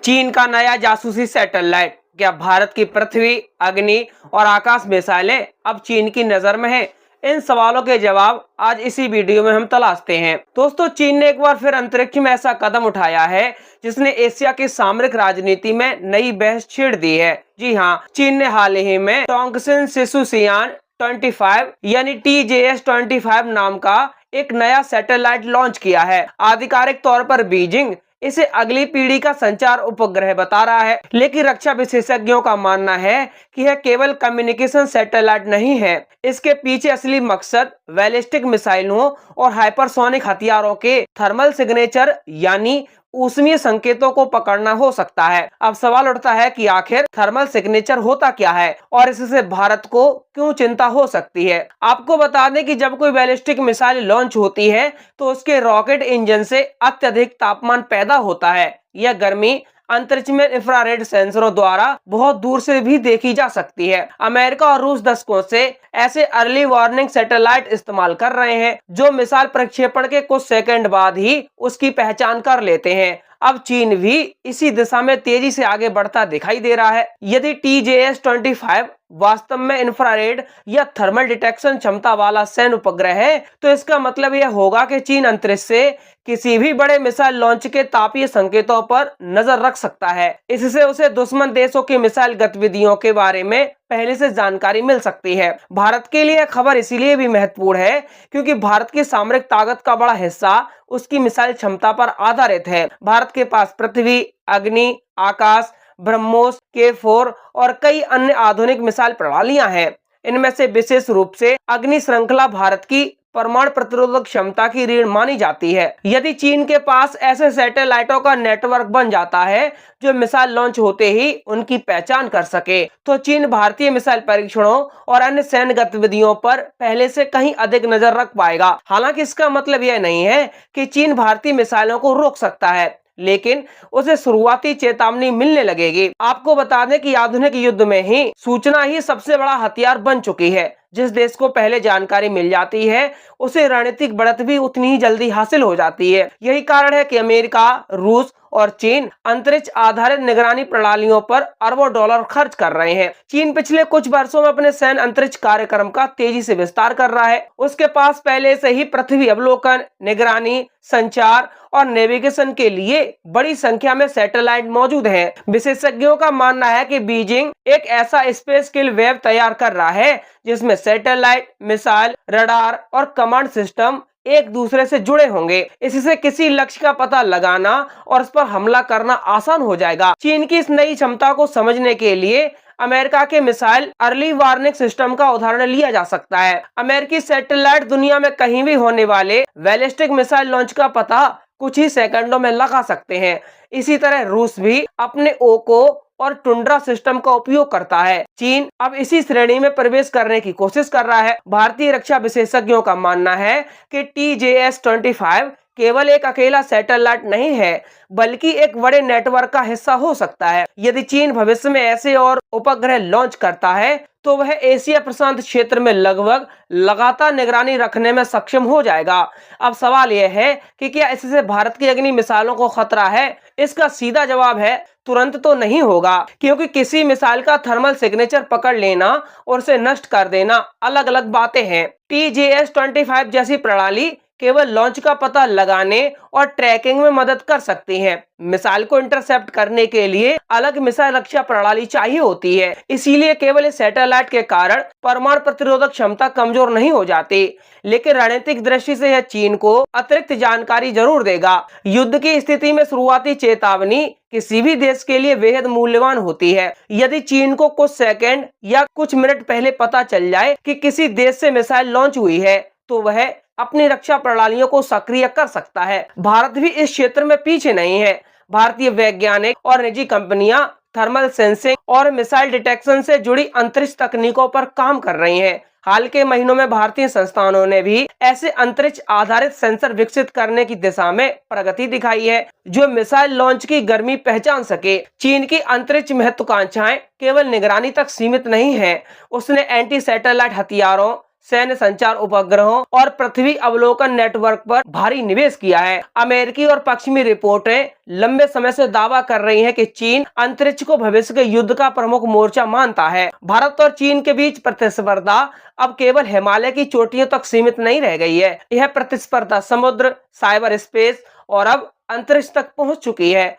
चीन का नया जासूसी सैटेलाइट, क्या भारत की पृथ्वी, अग्नि और आकाश मिसाइलें अब चीन की नजर में है? इन सवालों के जवाब आज इसी वीडियो में हम तलाशते हैं। दोस्तों, चीन ने एक बार फिर अंतरिक्ष में ऐसा कदम उठाया है जिसने एशिया की सामरिक राजनीति में नई बहस छेड़ दी है। जी हाँ, चीन ने हाल ही में टोंगसिन शिशुसियान 25 यानी TJS-25 नाम का एक नया सैटेलाइट लॉन्च किया है। आधिकारिक तौर पर बीजिंग इसे अगली पीढ़ी का संचार उपग्रह बता रहा है, लेकिन रक्षा विशेषज्ञों का मानना है कि यह केवल कम्युनिकेशन सैटेलाइट नहीं है। इसके पीछे असली मकसद बैलिस्टिक मिसाइलों और हाइपरसोनिक हथियारों के थर्मल सिग्नेचर यानी ऊष्मीय संकेतों को पकड़ना हो सकता है। अब सवाल उठता है कि आखिर थर्मल सिग्नेचर होता क्या है और इससे भारत को क्यों चिंता हो सकती है। आपको बता दें कि जब कोई बैलिस्टिक मिसाइल लॉन्च होती है तो उसके रॉकेट इंजन से अत्यधिक तापमान पैदा होता है। यह गर्मी अंतरिक्ष में इंफ्रारेड सेंसरों द्वारा बहुत दूर से भी देखी जा सकती है। अमेरिका और रूस दशकों से ऐसे अर्ली वार्निंग सैटेलाइट इस्तेमाल कर रहे हैं जो मिसाइल प्रक्षेपण के कुछ सेकंड बाद ही उसकी पहचान कर लेते हैं। अब चीन भी इसी दिशा में तेजी से आगे बढ़ता दिखाई दे रहा है। यदि TJS-25 वास्तव में इंफ्रारेड या थर्मल डिटेक्शन क्षमता वाला सैन्य उपग्रह है तो इसका मतलब यह होगा कि चीन अंतरिक्ष से किसी भी बड़े मिसाइल लॉन्च के तापीय संकेतों पर नजर रख सकता है। इससे उसे दुश्मन देशों की मिसाइल गतिविधियों के बारे में पहले से जानकारी मिल सकती है। भारत के लिए खबर इसीलिए भी महत्वपूर्ण है क्योंकि भारत की सामरिक ताकत का बड़ा हिस्सा उसकी मिसाइल क्षमता पर आधारित है। भारत के पास पृथ्वी, अग्नि, आकाश, ब्रह्मोस, K4 और कई अन्य आधुनिक मिसाइल प्रणालियां हैं। इनमें से विशेष रूप से अग्नि श्रृंखला भारत की परमाणु प्रतिरोधक क्षमता की रीढ़ मानी जाती है। यदि चीन के पास ऐसे सैटेलाइटों का नेटवर्क बन जाता है जो मिसाइल लॉन्च होते ही उनकी पहचान कर सके तो चीन भारतीय मिसाइल परीक्षणों और अन्य सैन्य गतिविधियों पर पहले से कहीं अधिक नजर रख पाएगा। हालांकि इसका मतलब यह नहीं है कि चीन भारतीय मिसाइलों को रोक सकता है, लेकिन उसे शुरुआती चेतावनी मिलने लगेगी। आपको बता दें कि आधुनिक युद्ध में ही सूचना ही सबसे बड़ा हथियार बन चुकी है। जिस देश को पहले जानकारी मिल जाती है उसे रणनीतिक बढ़त भी उतनी ही जल्दी हासिल हो जाती है। यही कारण है कि अमेरिका, रूस और चीन अंतरिक्ष आधारित निगरानी प्रणालियों पर अरबों डॉलर खर्च कर रहे हैं। चीन पिछले कुछ वर्षों में अपने सैन्य अंतरिक्ष कार्यक्रम का तेजी से विस्तार कर रहा है। उसके पास पहले से ही पृथ्वी अवलोकन, निगरानी, संचार और नेविगेशन के लिए बड़ी संख्या में सैटेलाइट मौजूद हैं। विशेषज्ञों का मानना है कि बीजिंग एक ऐसा स्पेस स्किल वेब तैयार कर रहा है जिसमें सैटेलाइट, मिसाइल, रडार और कमांड सिस्टम एक दूसरे से जुड़े होंगे। इससे किसी लक्ष्य का पता लगाना और उस पर हमला करना आसान हो जाएगा। चीन की इस नई क्षमता को समझने के लिए अमेरिका के मिसाइल अर्ली वार्निंग सिस्टम का उदाहरण लिया जा सकता है। अमेरिकी सैटेलाइट दुनिया में कहीं भी होने वाले बैलिस्टिक मिसाइल लॉन्च का पता कुछ ही सेकंडों में लगा सकते हैं। इसी तरह रूस भी अपने ओको और टुंड्रा सिस्टम का उपयोग करता है। चीन अब इसी श्रेणी में प्रवेश करने की कोशिश कर रहा है। भारतीय रक्षा विशेषज्ञों का मानना है कि TJS-25 केवल एक अकेला सैटेलाइट नहीं है बल्कि एक बड़े नेटवर्क का हिस्सा हो सकता है। यदि चीन भविष्य में ऐसे और उपग्रह लॉन्च करता है तो वह एशिया प्रशांत क्षेत्र में लगभग लगातार निगरानी रखने में सक्षम हो जाएगा। अब सवाल यह है कि क्या इससे भारत की अग्नि मिसाइलों को खतरा है? इसका सीधा जवाब है तुरंत तो नहीं होगा, क्योंकि किसी मिसाइल का थर्मल सिग्नेचर पकड़ लेना और उसे नष्ट कर देना अलग अलग बातें हैं। TJS-25 जैसी प्रणाली केवल लॉन्च का पता लगाने और ट्रैकिंग में मदद कर सकती हैं। मिसाइल को इंटरसेप्ट करने के लिए अलग मिसाइल रक्षा प्रणाली चाहिए होती है। इसीलिए केवल इस सैटेलाइट के कारण परमाणु प्रतिरोधक क्षमता कमजोर नहीं हो जाती, लेकिन रणनीतिक दृष्टि से यह चीन को अतिरिक्त जानकारी जरूर देगा। युद्ध की स्थिति में शुरुआती चेतावनी किसी भी देश के लिए बेहद मूल्यवान होती है। यदि चीन को कुछ सेकंड या कुछ मिनट पहले पता चल जाए कि किसी देश से मिसाइल लॉन्च हुई है तो वह अपनी रक्षा प्रणालियों को सक्रिय कर सकता है। भारत भी इस क्षेत्र में पीछे नहीं है। भारतीय वैज्ञानिक और निजी कंपनियां थर्मल सेंसिंग और मिसाइल डिटेक्शन से जुड़ी अंतरिक्ष तकनीकों पर काम कर रही हैं। हाल के महीनों में भारतीय संस्थानों ने भी ऐसे अंतरिक्ष आधारित सेंसर विकसित करने की दिशा में प्रगति दिखाई है जो मिसाइल लॉन्च की गर्मी पहचान सके। चीन की अंतरिक्ष महत्वाकांक्षाएं केवल निगरानी तक सीमित नहीं है। उसने एंटी सैटेलाइट हथियारों, सैन्य संचार उपग्रहों और पृथ्वी अवलोकन नेटवर्क पर भारी निवेश किया है। अमेरिकी और पश्चिमी रिपोर्टें लंबे समय से दावा कर रही हैं कि चीन अंतरिक्ष को भविष्य के युद्ध का प्रमुख मोर्चा मानता है। भारत और चीन के बीच प्रतिस्पर्धा अब केवल हिमालय की चोटियों तक सीमित नहीं रह गई है। यह प्रतिस्पर्धा समुद्र, साइबर स्पेस और अब अंतरिक्ष तक पहुंच चुकी है।